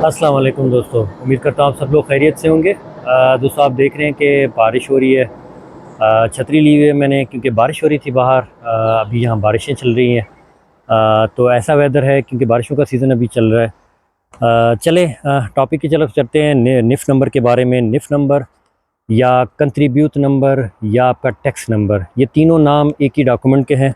अस्सलाम वालेकुम दोस्तों, उम्मीद करता हूँ आप सब लोग खैरियत से होंगे। दोस्तों आप देख रहे हैं कि बारिश हो रही है। छतरी ली हुई है मैंने क्योंकि बारिश हो रही थी बाहर। अभी यहाँ बारिशें चल रही हैं। तो ऐसा वेदर है क्योंकि बारिशों का सीज़न अभी चल रहा है। चले टॉपिक की तरफ चलते हैं। निफ़ नंबर के बारे में। निफ़ नंबर या कंट्रीब्यूट नंबर या आपका टैक्स नंबर, ये तीनों नाम एक ही डॉक्यूमेंट के हैं।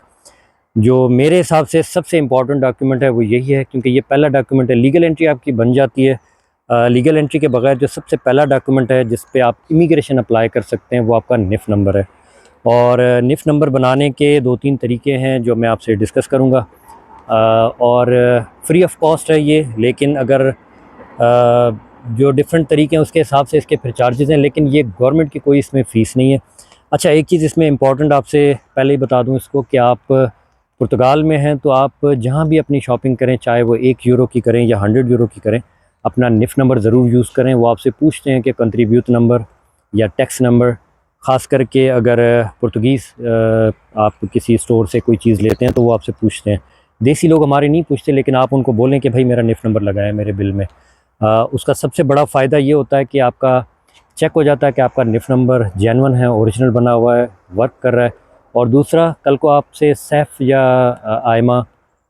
जो मेरे हिसाब से सबसे इम्पॉर्टेंट डॉक्यूमेंट है वो यही है, क्योंकि ये पहला डॉक्यूमेंट है। लीगल एंट्री आपकी बन जाती है। लीगल एंट्री के बगैर जो सबसे पहला डॉक्यूमेंट है जिस पे आप इमिग्रेशन अप्लाई कर सकते हैं वो आपका निफ़ नंबर है। और निफ़ नंबर बनाने के 2-3 तरीके हैं जो मैं आपसे डिस्कस करूँगा। और फ्री ऑफ कॉस्ट है ये, लेकिन अगर जो डिफरेंट तरीके हैं उसके हिसाब से इसके फिर चार्जेस हैं, लेकिन ये गवर्नमेंट की कोई इसमें फ़ीस नहीं है। अच्छा, एक चीज़ इसमें इम्पॉर्टेंट आपसे पहले ही बता दूँ इसको कि आप पुर्तगाल में हैं तो आप जहाँ भी अपनी शॉपिंग करें, चाहे वो 1 यूरो की करें या 100 यूरो की करें, अपना निफ़ नंबर ज़रूर यूज़ करें। वो आपसे पूछते हैं कि कंट्रीब्यूट नंबर या टैक्स नंबर। ख़ास करके अगर पुर्तगीज़ आप किसी स्टोर से कोई चीज़ लेते हैं तो वो आपसे पूछते हैं। देसी लोग हमारे नहीं पूछते, लेकिन आप उनको बोलें कि भाई मेरा निफ़ नंबर लगाएं मेरे बिल में। उसका सबसे बड़ा फ़ायदा ये होता है कि आपका चेक हो जाता है कि आपका निफ़ नंबर जेन्युइन है, ओरिजिनल बना हुआ है, वर्क कर रहा है। और दूसरा, कल को आपसे सैफ़ या आयमा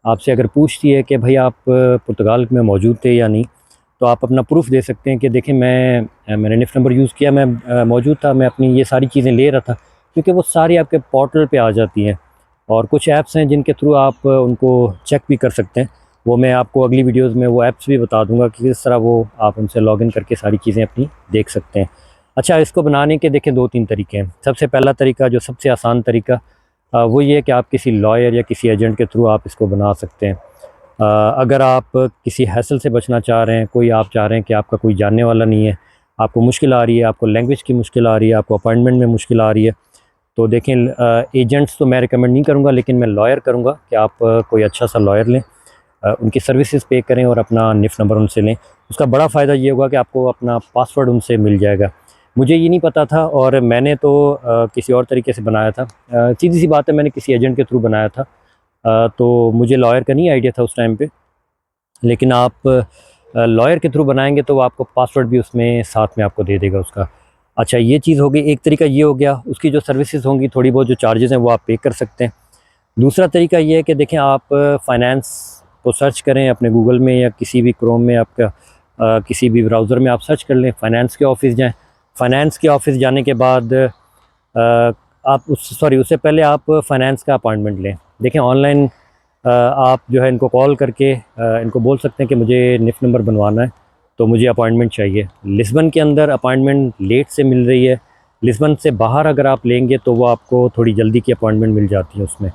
आपसे अगर पूछती है कि भाई आप पुर्तगाल में मौजूद थे या नहीं, तो आप अपना प्रूफ़ दे सकते हैं कि देखें मैंने निफ़ नंबर यूज़ किया, मैं मौजूद था, मैं अपनी ये सारी चीज़ें ले रहा था, क्योंकि वो सारी आपके पोर्टल पे आ जाती हैं। और कुछ ऐप्स हैं जिनके थ्रू आप उनको चेक भी कर सकते हैं। वो मैं आपको अगली वीडियोज़ में वो ऐप्स भी बता दूँगा कि किस तरह वो आप उनसे लॉगिन करके सारी चीज़ें अपनी देख सकते हैं। अच्छा, इसको बनाने के देखें 2-3 तरीके हैं। सबसे पहला तरीका, जो सबसे आसान तरीका, वो ये है कि आप किसी लॉयर या किसी एजेंट के थ्रू आप इसको बना सकते हैं। अगर आप किसी हैसल से बचना चाह रहे हैं, कोई आप चाह रहे हैं कि आपका कोई जानने वाला नहीं है, आपको मुश्किल आ रही है, आपको लैंग्वेज की मुश्किल आ रही है, आपको अपॉइंटमेंट में मुश्किल आ रही है, तो देखें एजेंट्स तो मैं रिकमेंड नहीं करूँगा, लेकिन मैं लॉयर करूँगा कि आप कोई अच्छा सा लॉयर लें, उनकी सर्विसेज पे करें और अपना निफ़ नंबर उनसे लें। उसका बड़ा फ़ायदा ये होगा कि आपको अपना पासवर्ड उनसे मिल जाएगा। मुझे ये नहीं पता था और मैंने तो किसी और तरीके से बनाया था। सीधी-सी बात है, मैंने किसी एजेंट के थ्रू बनाया था। तो मुझे लॉयर का नहीं आइडिया था उस टाइम पे। लेकिन आप लॉयर के थ्रू बनाएँगे तो वो आपको पासवर्ड भी उसमें साथ में आपको दे देगा उसका। अच्छा, ये चीज़ हो गई, एक तरीका ये हो गया। उसकी जो सर्विसेज़ होंगी, थोड़ी बहुत जो चार्जेज़ हैं वो आप पे कर सकते हैं। दूसरा तरीका ये है कि देखें, आप फ़ाइनेंस को सर्च करें अपने गूगल में या किसी भी क्रोम में, आपका किसी भी ब्राउज़र में आप सर्च कर लें, फ़ाइनेंस के ऑफ़िस जाएँ। फ़ाइनेंस के ऑफ़िस जाने के बाद आप उससे पहले आप फ़ाइनेंस का अपॉइंटमेंट लें। देखें, ऑनलाइन आप जो है इनको कॉल करके इनको बोल सकते हैं कि मुझे निफ़ नंबर बनवाना है, तो मुझे अपॉइंटमेंट चाहिए। लिस्बन के अंदर अपॉइंटमेंट लेट से मिल रही है। लिस्बन से बाहर अगर आप लेंगे तो वो आपको थोड़ी जल्दी की अपॉइंटमेंट मिल जाती है उसमें।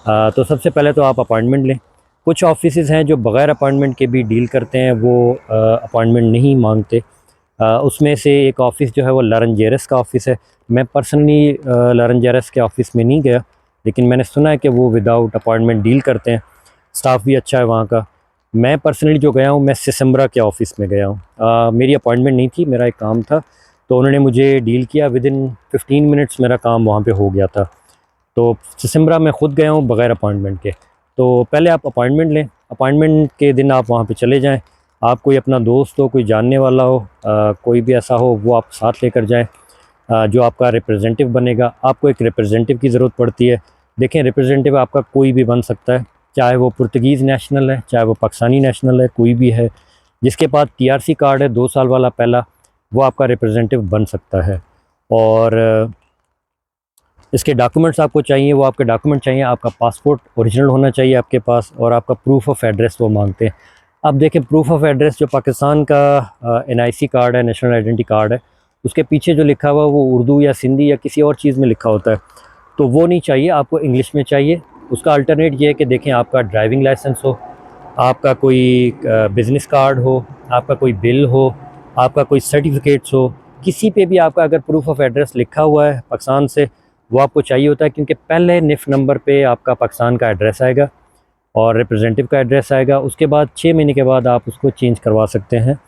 तो सबसे पहले तो आप अपॉइंटमेंट लें। कुछ ऑफिसेज़ हैं जो बग़ैर अपॉइंटमेंट के भी डील करते हैं, वो अपॉइंटमेंट नहीं मांगते। उसमें से एक ऑफ़िस जो है वो लारंजेरस का ऑफ़िस है। मैं पर्सनली लारंजेरस के ऑफ़िस में नहीं गया, लेकिन मैंने सुना है कि वो विदाउट अपॉइंटमेंट डील करते हैं। स्टाफ भी अच्छा है वहाँ का। मैं पर्सनली जो गया हूँ, मैं सिसम्ब्रा के ऑफ़िस में गया हूँ। मेरी अपॉइंटमेंट नहीं थी, मेरा एक काम था, तो उन्होंने मुझे डील किया। विदिन 15 मिनट्स मेरा काम वहाँ पे हो गया था। तो सिसम्ब्रा मैं ख़ुद गया हूँ बग़ैर अपॉइंटमेंट के। तो पहले आप अपॉइंटमेंट लें। अपॉइंटमेंट के दिन आप वहाँ पे चले जाएँ। आप कोई अपना दोस्त हो, कोई जानने वाला हो, कोई भी ऐसा हो, वो आप साथ लेकर जाएँ, जो आपका रिप्रेजेंटेटिव बनेगा। आपको एक रिप्रेजेंटेटिव की ज़रूरत पड़ती है। देखें, रिप्रेजेंटेटिव आपका कोई भी बन सकता है, चाहे वो पुर्तगीज़ नेशनल है, चाहे वो पाकिस्तानी नेशनल है, कोई भी है। जिसके पास टीआरसी कार्ड है 2 साल वाला पहला, वो आपका रिप्रेजेंटेटिव बन सकता है। और इसके डॉक्यूमेंट्स आपको चाहिए, वो आपके डॉक्यूमेंट चाहिए। आपका पासपोर्ट ओरिजिनल होना चाहिए आपके पास, और आपका प्रूफ ऑफ एड्रेस वो मांगते हैं। अब देखें, प्रूफ ऑफ एड्रेस जो पाकिस्तान का एनआईसी कार्ड है, नेशनल आइडेंटिटी कार्ड है, उसके पीछे जो लिखा हुआ है वो उर्दू या सिंधी या किसी और चीज़ में लिखा होता है, तो वो नहीं चाहिए, आपको इंग्लिश में चाहिए। उसका अल्टरनेट ये है कि देखें, आपका ड्राइविंग लाइसेंस हो, आपका कोई बिज़नेस कार्ड हो, आपका कोई बिल हो, आपका कोई सर्टिफिकेट्स हो, किसी पे भी आपका अगर प्रूफ ऑफ एड्रेस लिखा हुआ है पाकिस्तान से, वो आपको चाहिए होता है। क्योंकि पहले निफ़ नंबर पे आपका पाकिस्तान का एड्रेस आएगा और रिप्रेजेंटेटिव का एड्रेस आएगा। उसके बाद 6 महीने के बाद आप उसको चेंज करवा सकते हैं।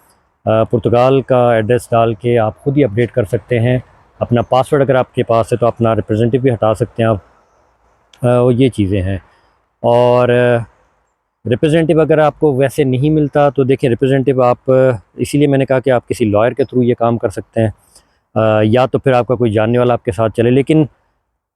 पुर्तगाल का एड्रेस डाल के आप खुद ही अपडेट कर सकते हैं। अपना पासवर्ड अगर आपके पास है तो अपना रिप्रेजेंटेटिव भी हटा सकते हैं आप। ये चीज़ें हैं। और रिप्रेजेंटेटिव अगर आपको वैसे नहीं मिलता तो देखिए रिप्रेजेंटेटिव आप, इसीलिए मैंने कहा कि आप किसी लॉयर के थ्रू ये काम कर सकते हैं, या तो फिर आपका कोई जानने वाला आपके साथ चले। लेकिन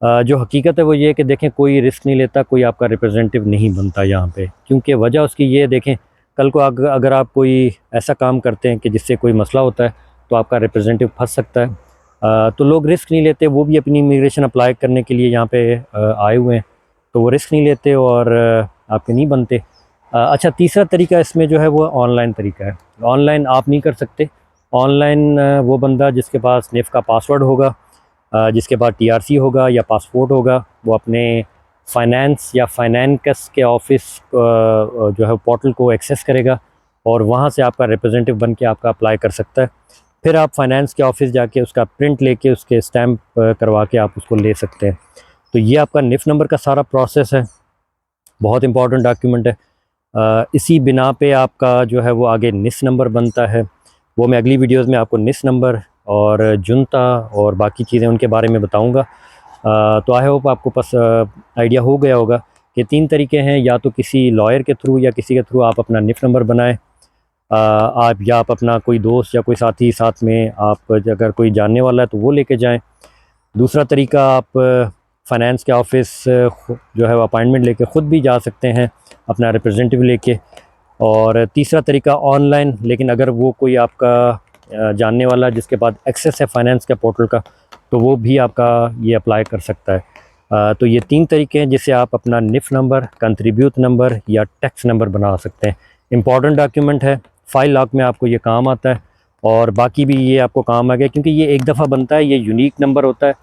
जो हकीकत है वो ये है कि देखें कोई रिस्क नहीं लेता, कोई आपका रिप्रेजेंटेटिव नहीं बनता यहाँ पे, क्योंकि वजह उसकी ये देखें, कल को अगर आप कोई ऐसा काम करते हैं कि जिससे कोई मसला होता है तो आपका रिप्रेजेंटेटिव फंस सकता है। तो लोग रिस्क नहीं लेते, वो भी अपनी इमिग्रेशन अप्लाई करने के लिए यहाँ पे आए हुए हैं, तो वो रिस्क नहीं लेते और आपके नहीं बनते। अच्छा, तीसरा तरीका इसमें जो है वो ऑनलाइन तरीका है। ऑनलाइन आप नहीं कर सकते। ऑनलाइन वो बंदा जिसके पास नेफ का पासवर्ड होगा, जिसके पास टीआरसी होगा या पासपोर्ट होगा, वो अपने फाइनेंस या फाइनेंकस के ऑफिस जो है पोर्टल को एक्सेस करेगा और वहाँ से आपका रिप्रेजेंटेटिव बन के आपका अप्लाई कर सकता है। फिर आप फाइनेंस के ऑफिस जाके उसका प्रिंट लेके उसके स्टैम्प करवा के आप उसको ले सकते हैं। तो ये आपका निफ नंबर का सारा प्रोसेस है, बहुत इंपॉर्टेंट डॉक्यूमेंट है। इसी बिना पे आपका जो है वो आगे निस नंबर बनता है। वो मैं अगली वीडियोस में आपको निस नंबर और जुनता और बाकी चीज़ें उनके बारे में बताऊंगा। तो आई होप आपको पास आइडिया हो गया होगा कि 3 तरीके हैं, या तो किसी लॉयर के थ्रू या किसी के थ्रू आप अपना निफ नंबर बनाएं, आप या आप अपना कोई दोस्त या कोई साथी साथ में, आप अगर कोई जानने वाला है तो वो लेके जाएं। दूसरा तरीका, आप फाइनेंस के ऑफिस जो है वो अपॉइंटमेंट लेके ख़ुद भी जा सकते हैं अपना रिप्रेजेंटेटिव लेके। और तीसरा तरीका ऑनलाइन, लेकिन अगर वो कोई आपका जानने वाला जिसके पास एक्सेस है फाइनेंस के पोर्टल का, तो वो भी आपका ये अप्लाई कर सकता है। तो ये 3 तरीके हैं जिससे आप अपना निफ नंबर, कंट्रीब्यूट नंबर या टैक्स नंबर बना सकते हैं। इंपॉर्टेंट डॉक्यूमेंट है, फाइल लॉक में आपको ये काम आता है और बाकी भी ये आपको काम आ गया, क्योंकि ये एक दफ़ा बनता है, ये यूनिक नंबर होता है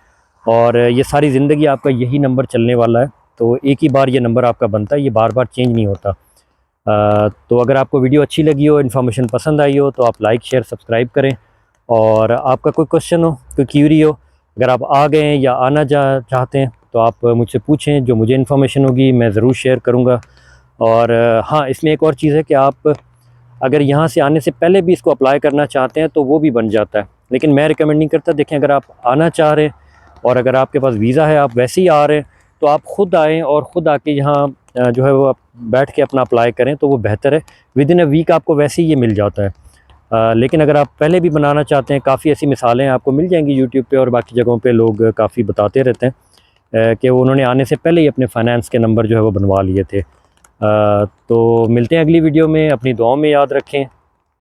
और ये सारी ज़िंदगी आपका यही नंबर चलने वाला है। तो एक ही बार ये नंबर आपका बनता है, ये बार बार चेंज नहीं होता। तो अगर आपको वीडियो अच्छी लगी हो, इन्फॉर्मेशन पसंद आई हो, तो आप लाइक शेयर सब्सक्राइब करें। और आपका कोई क्वेश्चन हो, कोई क्यूरी हो, अगर आप आ गए हैं या आना चाहते हैं तो आप मुझसे पूछें, जो मुझे इन्फॉर्मेशन होगी मैं ज़रूर शेयर करूँगा। और हाँ, इसमें एक और चीज़ है कि आप अगर यहाँ से आने से पहले भी इसको अप्लाई करना चाहते हैं तो वो भी बन जाता है, लेकिन मैं रिकमेंड नहीं करता। देखें, अगर आप आना चाह रहे हैं और अगर आपके पास वीज़ा है, आप वैसे ही आ रहे हैं, तो आप ख़ुद आएँ और ख़ुद आके यहाँ जो है वो आप बैठ के अपना अप्लाई करें तो वो बेहतर है। विदिन अ वीक आपको वैसे ही ये मिल जाता है। लेकिन अगर आप पहले भी बनाना चाहते हैं, काफ़ी ऐसी मिसालें आपको मिल जाएंगी यूट्यूब पे और बाकी जगहों पे, लोग काफ़ी बताते रहते हैं कि उन्होंने आने से पहले ही अपने फाइनेंस के नंबर जो है वो बनवा लिए थे। तो मिलते हैं अगली वीडियो में, अपनी दुआओं में याद रखें।